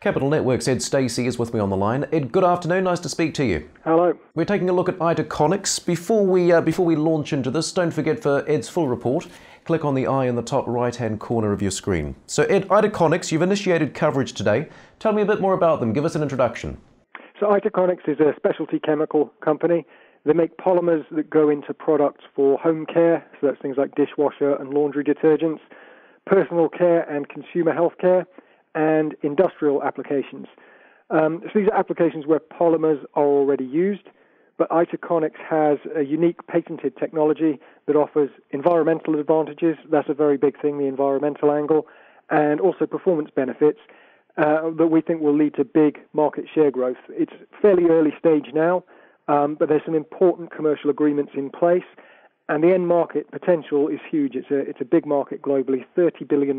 Capital Network's Ed Stacey is with me on the line. Ed, good afternoon. Nice to speak to you. Hello. We're taking a look at Itaconix. Before we launch into this, don't forget for Ed's full report, click on the eye in the top right-hand corner of your screen. So Ed, Itaconix, you've initiated coverage today. Tell me a bit more about them. Give us an introduction. So Itaconix is a specialty chemical company. They make polymers that go into products for home care, so that's things like dishwasher and laundry detergents, personal care and consumer health care, and industrial applications. So these are applications where polymers are already used, but Itaconix has a unique patented technology that offers environmental advantages. That's a very big thing, the environmental angle, and also performance benefits that we think will lead to big market share growth. It's fairly early stage now, but there's some important commercial agreements in place, and the end market potential is huge. It's a big market globally. $30 billion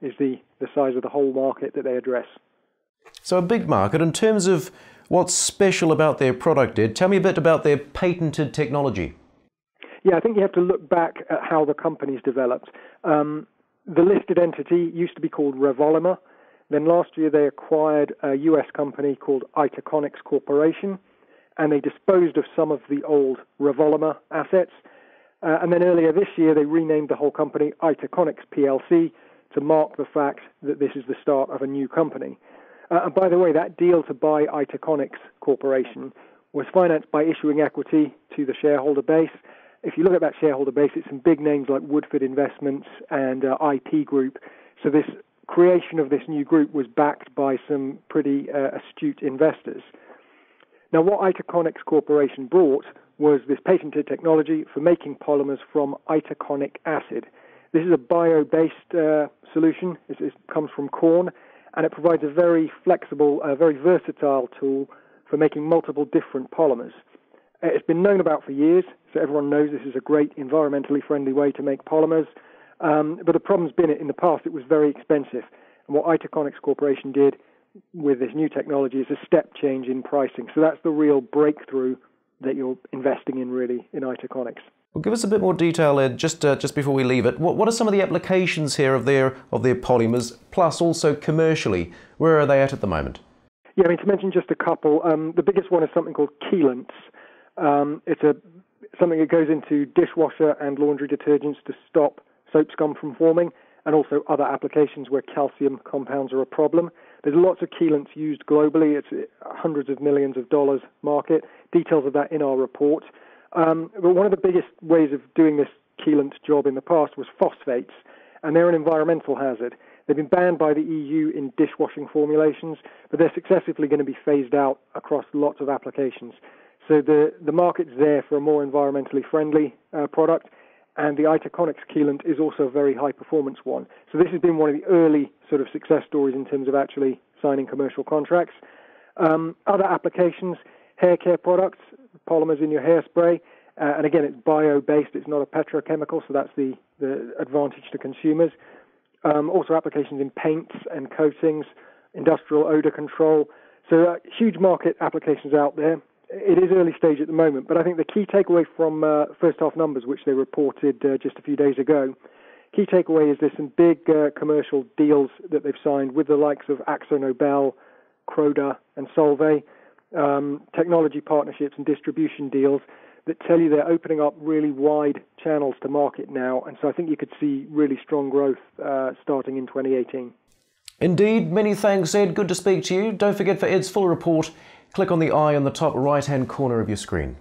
is the size of the whole market that they address. So a big market. In terms of what's special about their product, Ed, tell me a bit about their patented technology. Yeah, I think you have to look back at how the company's developed. The listed entity used to be called Revolymer. Then last year they acquired a US company called Itaconix Corporation, and they disposed of some of the old Revolymer assets. And then earlier this year, they renamed the whole company Itaconix PLC to mark the fact that this is the start of a new company. And by the way, that deal to buy Itaconix Corporation was financed by issuing equity to the shareholder base. If you look at that shareholder base, it's some big names like Woodford Investments and IP Group. So this creation of this new group was backed by some pretty astute investors. Now, what Itaconix Corporation brought was this patented technology for making polymers from itaconic acid. This is a bio-based solution. It comes from corn, and it provides a very flexible, very versatile tool for making multiple different polymers. It's been known about for years, so everyone knows this is a great environmentally friendly way to make polymers. But the problem's been in the past, it was very expensive. And what Itaconix Corporation did with this new technology is a step change in pricing. So that's the real breakthrough that you're investing in, really, in Itaconix. Well, give us a bit more detail, Ed, just before we leave it. What are some of the applications here of their polymers, plus also commercially? Where are they at the moment? Yeah, I mean, to mention just a couple, the biggest one is something called chelants. It's something that goes into dishwasher and laundry detergents to stop soap scum from forming, and also other applications where calcium compounds are a problem. There's lots of chelants used globally. It's hundreds of millions of dollars market. Details of that in our report. But one of the biggest ways of doing this chelant job in the past was phosphates, and they're an environmental hazard. They've been banned by the EU in dishwashing formulations, but they're successively going to be phased out across lots of applications. So the market's there for a more environmentally friendly product, and the Itaconix chelant is also a very high-performance one. So this has been one of the early sort of success stories in terms of actually signing commercial contracts. Other applications, hair care products, polymers in your hairspray, and again, it's bio-based, it's not a petrochemical, so that's the advantage to consumers. Also applications in paints and coatings, industrial odor control. So huge market applications out there. It is early stage at the moment, but I think the key takeaway from first half numbers, which they reported just a few days ago, key takeaway is there's some big commercial deals that they've signed with the likes of AkzoNobel, Croda and Solvay, technology partnerships and distribution deals that tell you they're opening up really wide channels to market now, and so I think you could see really strong growth starting in 2018. Indeed, many thanks, Ed. Good to speak to you. Don't forget, for Ed's full report, click on the eye in the top right-hand corner of your screen.